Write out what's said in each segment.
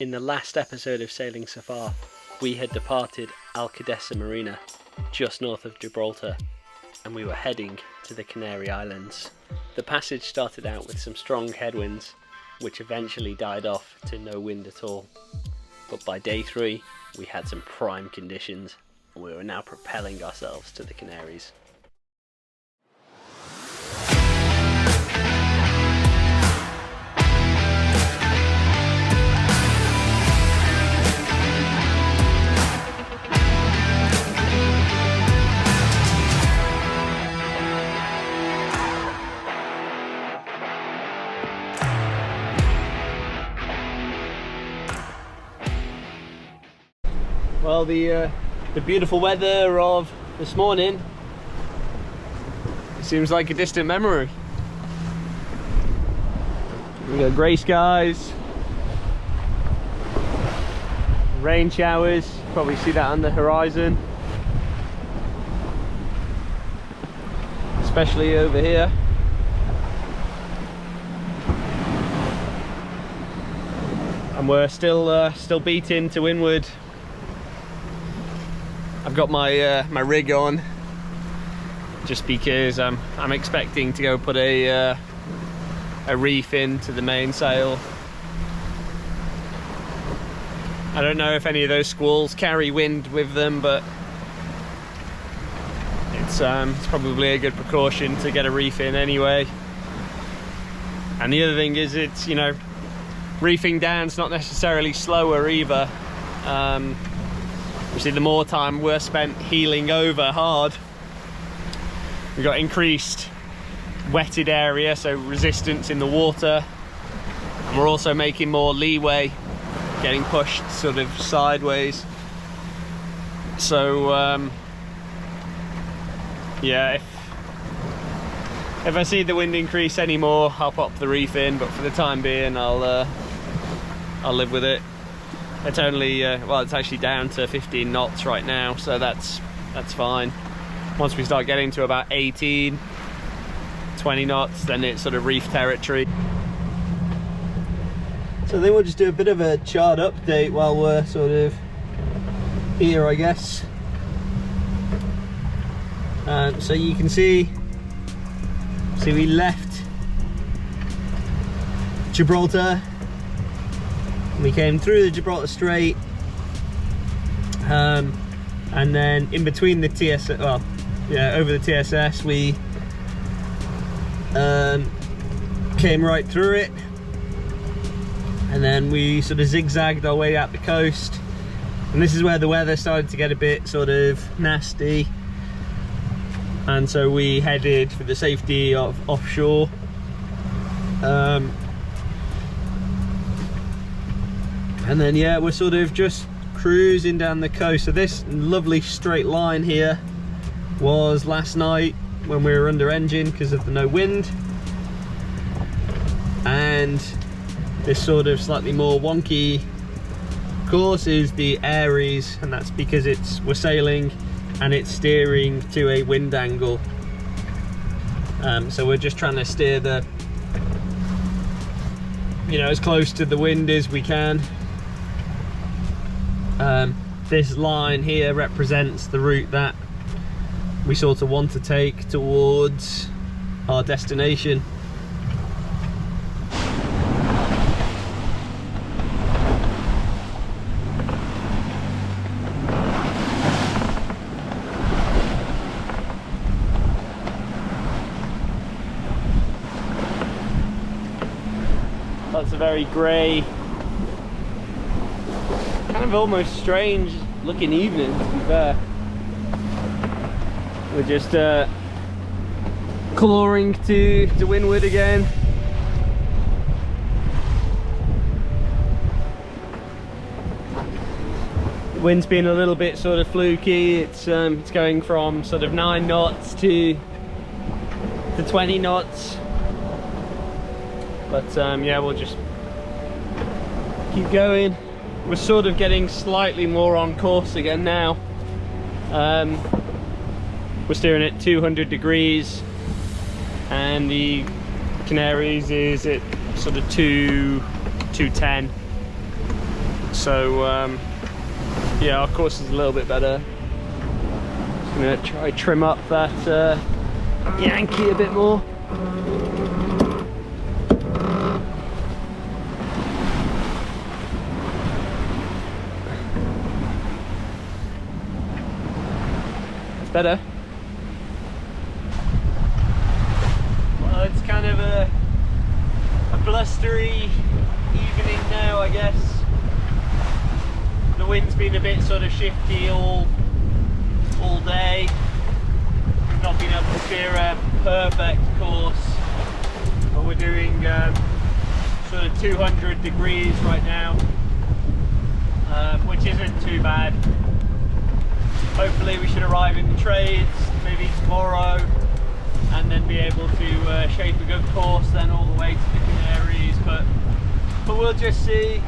In the last episode of Sailing Safar, we had departed Alcadessa Marina, just north of Gibraltar, and we were heading to the Canary Islands. The passage started out with some strong headwinds, which eventually died off to no wind at all. But by day 3, we had some prime conditions, and we were now propelling ourselves to the Canaries. Well, the beautiful weather of this morning, it seems like a distant memory. We got grey skies, rain showers, probably see that on the horizon, especially over here. And we're still beating to windward. I've got my my rig on just because I'm expecting to go put a reef into the mainsail. I don't know if any of those squalls carry wind with them, but it's probably a good precaution to get a reef in anyway. And the other thing is, it's, you know, reefing down's not necessarily slower either. Obviously, the more time we're spent heeling over hard, we've got increased wetted area, so resistance in the water, and we're also making more leeway, getting pushed sort of sideways. So yeah, if I see the wind increase anymore, I'll pop the reef in, but for the time being I'll live with it. It's only well, it's actually down to 15 knots right now, so that's fine. Once we start getting to about 18, 20 knots, then it's sort of reef territory. So I think we'll just do a bit of a chart update while we're sort of here, I guess. So you can see we left Gibraltar. We came through the Gibraltar Strait, and then in between the TSS, well, yeah, over the TSS, we came right through it, and then we sort of zigzagged our way out the coast, and this is where the weather started to get a bit sort of nasty, and so we headed for the safety of offshore. And then, yeah, we're sort of just cruising down the coast. So this lovely straight line here was last night when we were under engine because of the no wind. And this sort of slightly more wonky course is the Aries, and that's because we're sailing and it's steering to a wind angle. So we're just trying to steer the, you know, as close to the wind as we can. This line here represents the route that we sort of want to take towards our destination. That's a very grey, kind of almost strange looking evening, to be fair. We're just clawing to windward again. The wind's been a little bit sort of fluky. It's going from sort of 9 knots to 20 knots. But yeah, we'll just keep going. We're sort of getting slightly more on course again now. We're steering at 200 degrees, and the Canaries is at sort of 210. So yeah, our course is a little bit better. Just gonna try trim up that Yankee a bit more. It's better. Well, it's kind of a blustery evening now, I guess. The wind's been a bit sort of shifty all day. We've not been able to steer a perfect course, but we're doing sort of 200 degrees right now, which isn't too bad. Hopefully we should arrive in the trades maybe tomorrow, and then be able to shape a good course then all the way to the Canaries, but we'll just see.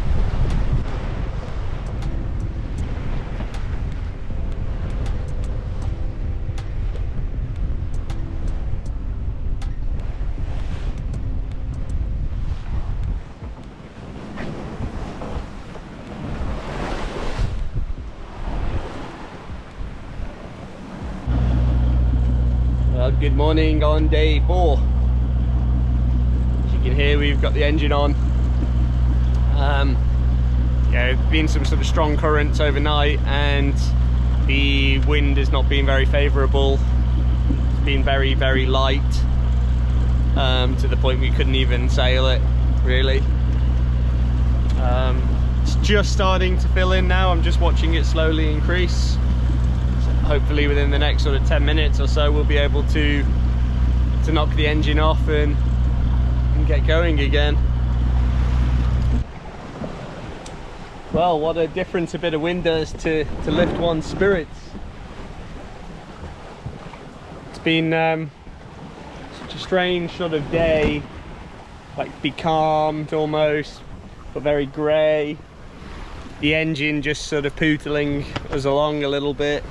Good morning on day 4. As you can hear, we've got the engine on. Yeah, there's been some sort of strong currents overnight, and the wind has not been very favourable. It's been very, very light, to the point we couldn't even sail it, really. It's just starting to fill in now. I'm just watching it slowly increase. Hopefully within the next sort of 10 minutes or so we'll be able to knock the engine off and get going again. Well, what a difference a bit of wind does to lift one's spirits. It's been such a strange sort of day, like becalmed almost, but very grey. The engine just sort of pootling us along a little bit.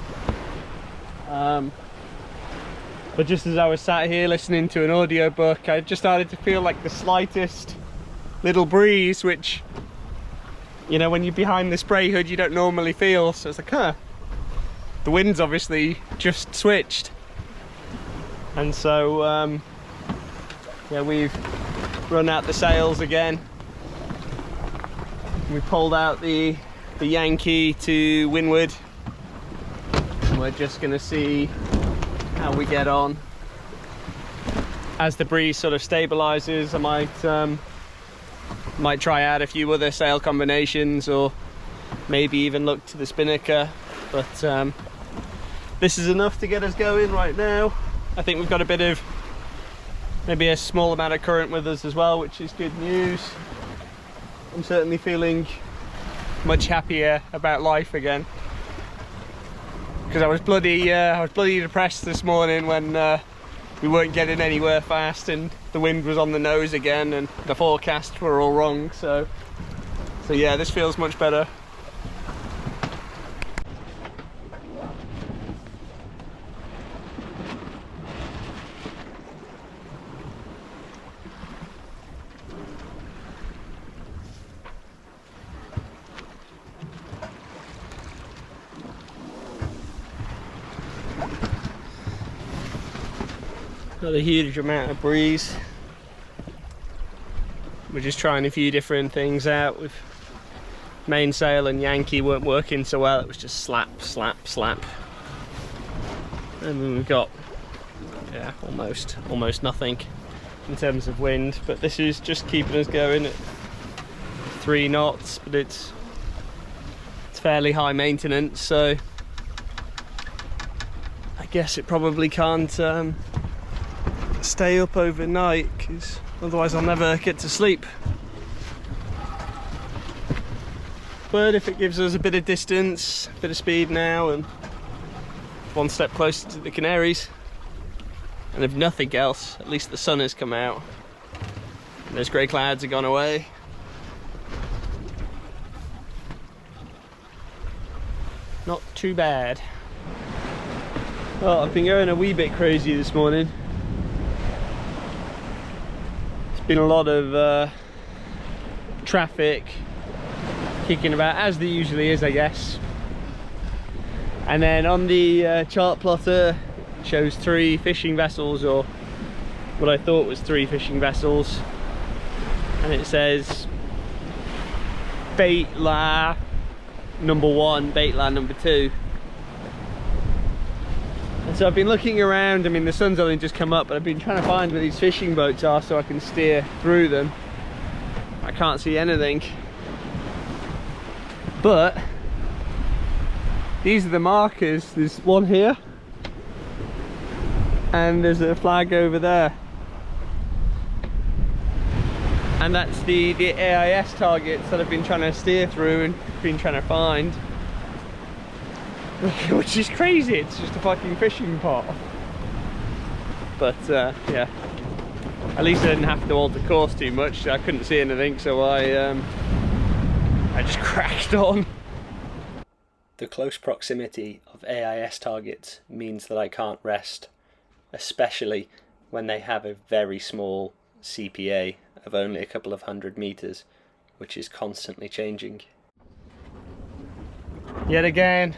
But just as I was sat here listening to an audiobook, I just started to feel like the slightest little breeze, which, you know, when you're behind the spray hood you don't normally feel. So it's like, huh, the wind's obviously just switched. And so yeah, we've run out the sails again. We pulled out the Yankee to windward. We're just going to see how we get on. As the breeze sort of stabilizes, I might try out a few other sail combinations, or maybe even look to the spinnaker, but this is enough to get us going right now. I think we've got a bit of, maybe a small amount of current with us as well, which is good news. I'm certainly feeling much happier about life again. Because I was bloody depressed this morning when we weren't getting anywhere fast, and the wind was on the nose again, and the forecasts were all wrong. So yeah, this feels much better. Not a huge amount of breeze. We're just trying a few different things out. With mainsail and Yankee weren't working so well. It was just slap, slap, slap. And then we've got, yeah, almost nothing in terms of wind. But this is just keeping us going at 3 knots. But it's fairly high maintenance, so I guess it probably can't stay up overnight, because otherwise I'll never get to sleep. But if it gives us a bit of distance, a bit of speed now, and one step closer to the Canaries, and if nothing else, at least the sun has come out and those grey clouds have gone away. Not too bad. Well, I've been going a wee bit crazy this morning. Been a lot of traffic kicking about, as there usually is, I guess. And then on the chart plotter it shows 3 fishing vessels, or what I thought was 3 fishing vessels, and it says bait la number 1, bait la number 2. And so I've been looking around. I mean, the sun's only just come up, but I've been trying to find where these fishing boats are so I can steer through them. I can't see anything, but these are the markers. There's one here and there's a flag over there, and that's the AIS targets that I've been trying to steer through and been trying to find. Which is crazy, it's just a fucking fishing pot. But yeah, at least I didn't have to alter course too much. I couldn't see anything, so I just cracked on. The close proximity of AIS targets means that I can't rest, especially when they have a very small CPA of only a couple of 100 meters, which is constantly changing. Yet again,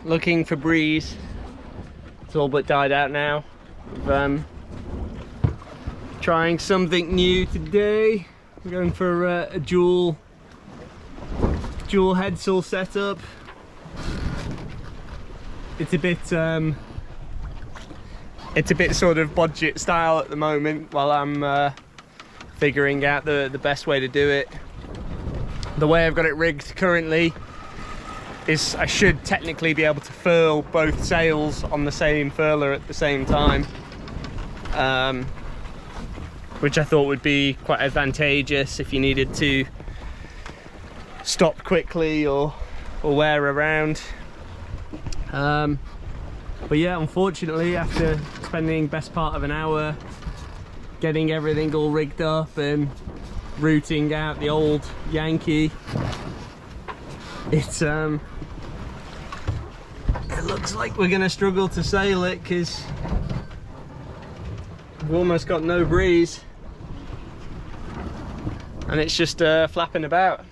looking for breeze. It's all but died out now. Trying something new today. We're going for a dual headsail setup. It's a bit sort of budget style at the moment, while I'm figuring out the best way to do it. The way I've got it rigged currently is I should technically be able to furl both sails on the same furler at the same time, which I thought would be quite advantageous if you needed to stop quickly or wear around. But yeah, unfortunately, after spending best part of an hour getting everything all rigged up and routing out the old Yankee, it looks like we're gonna struggle to sail it because we've almost got no breeze and it's just flapping about.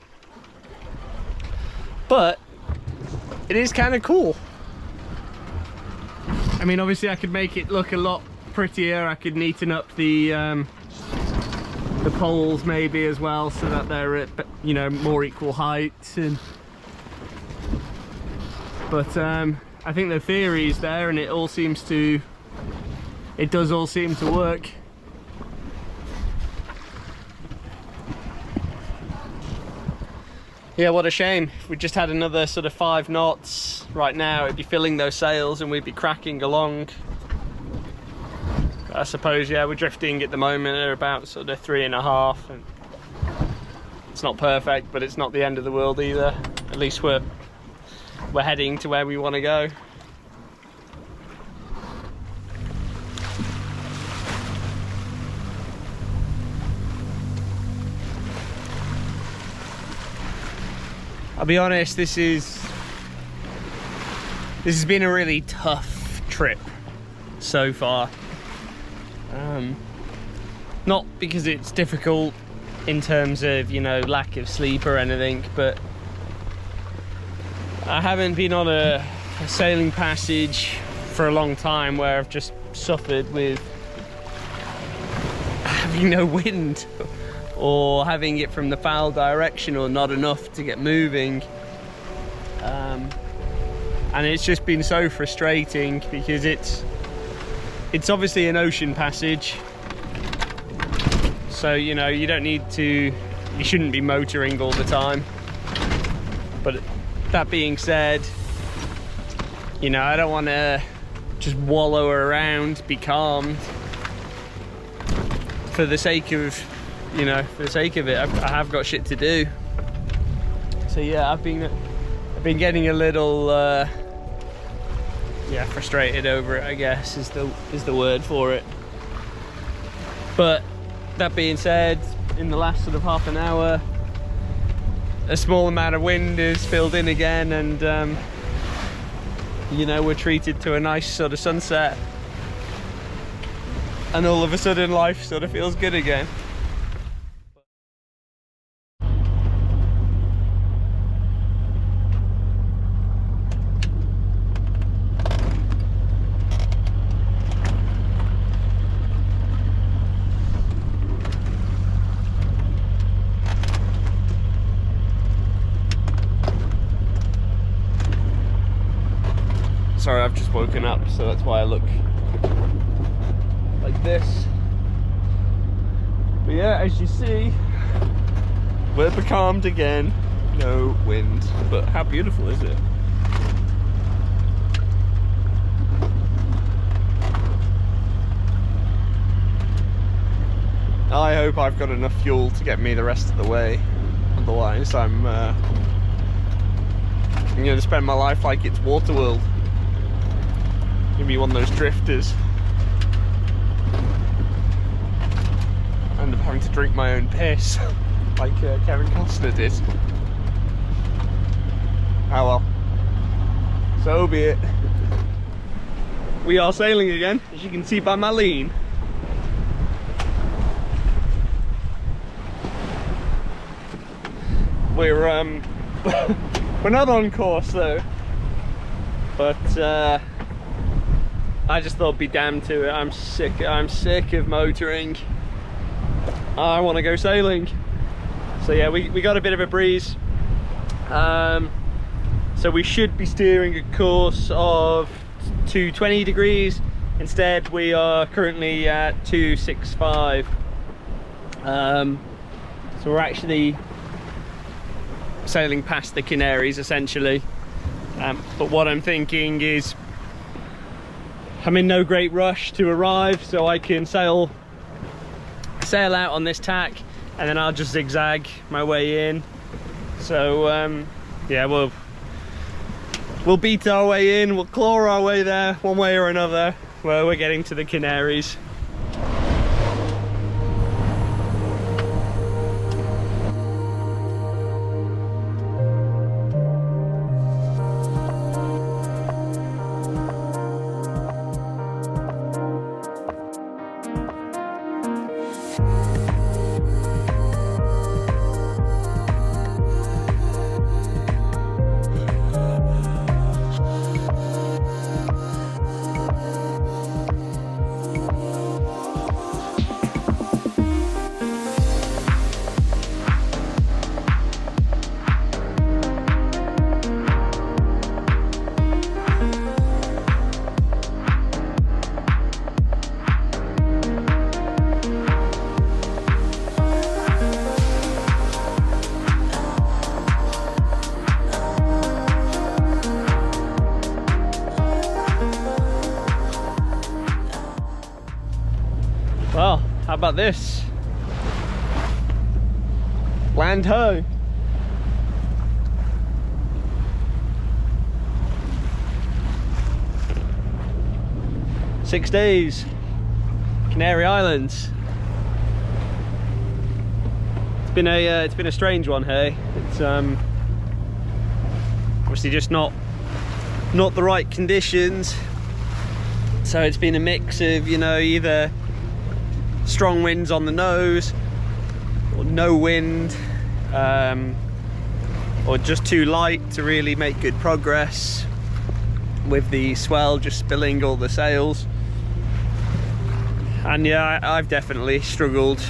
But it is kind of cool. I mean, obviously I could make it look a lot prettier. I could neaten up the poles maybe as well, so that they're at, you know, more equal heights. But I think the theory is there, and it does all seem to work. Yeah, what a shame. If we just had another sort of 5 knots right now, it'd be filling those sails and we'd be cracking along. I suppose, yeah, we're drifting at the moment at about sort of 3.5, and it's not perfect, but it's not the end of the world either. At least we're heading to where we want to go. I'll be honest, this has been a really tough trip so far. Not because it's difficult in terms of, you know, lack of sleep or anything, but I haven't been on a sailing passage for a long time where I've just suffered with having no wind, or having it from the foul direction, or not enough to get moving. And it's just been so frustrating because it's obviously an ocean passage, so, you know, you shouldn't be motoring all the time. But that being said, you know, I don't want to just wallow around, be calmed for the sake of, you know, for the sake of it. I have got shit to do. So yeah, I've been getting a little yeah, frustrated over it, I guess is the word for it. But that being said, in the last sort of half an hour, a small amount of wind is filled in again, and you know, we're treated to a nice sort of sunset, and all of a sudden life sort of feels good again. Sorry, I've just woken up, so that's why I look like this. But yeah, as you see, we're becalmed again. No wind, but how beautiful is it? I hope I've got enough fuel to get me the rest of the way. Otherwise, I'm going to spend my life like it's Waterworld. Give me one of those drifters. End up having to drink my own piss, like Kevin Costner did. Oh well. So be it. We are sailing again, as you can see by my lean. We're we're not on course though, but I just thought it'd be damned to it. I'm sick of motoring. I want to go sailing. So yeah, we got a bit of a breeze. So we should be steering a course of 220 degrees. Instead, we are currently at 265. So we're actually sailing past the Canaries essentially. But what I'm thinking is I'm in no great rush to arrive, so I can sail out on this tack and then I'll just zigzag my way in. So yeah, we'll beat our way in, we'll claw our way there one way or another. Well, we're getting to the Canaries. Well, how about this? Land ho! Six days, Canary Islands. It's been a strange one, hey. It's obviously just not the right conditions. So it's been a mix of, you know, either strong winds on the nose, or no wind, or just too light to really make good progress, with the swell just spilling all the sails. And yeah, I've definitely struggled,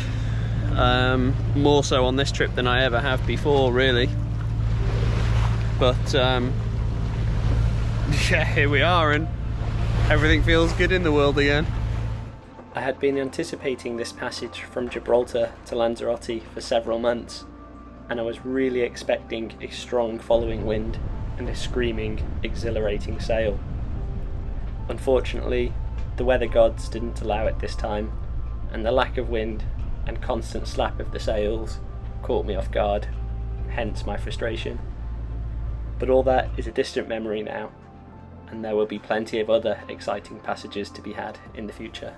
more so on this trip than I ever have before, really. But yeah, here we are, and everything feels good in the world again. I had been anticipating this passage from Gibraltar to Lanzarote for several months, and I was really expecting a strong following wind and a screaming, exhilarating sail. Unfortunately, the weather gods didn't allow it this time, and the lack of wind and constant slap of the sails caught me off guard, hence my frustration. But all that is a distant memory now, and there will be plenty of other exciting passages to be had in the future.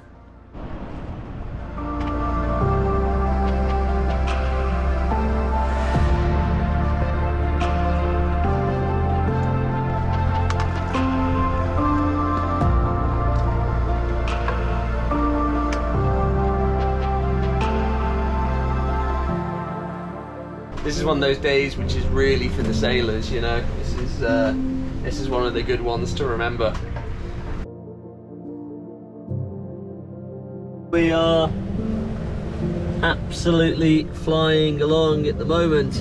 This is one of those days which is really for the sailors, you know. This is one of the good ones to remember. We are absolutely flying along at the moment.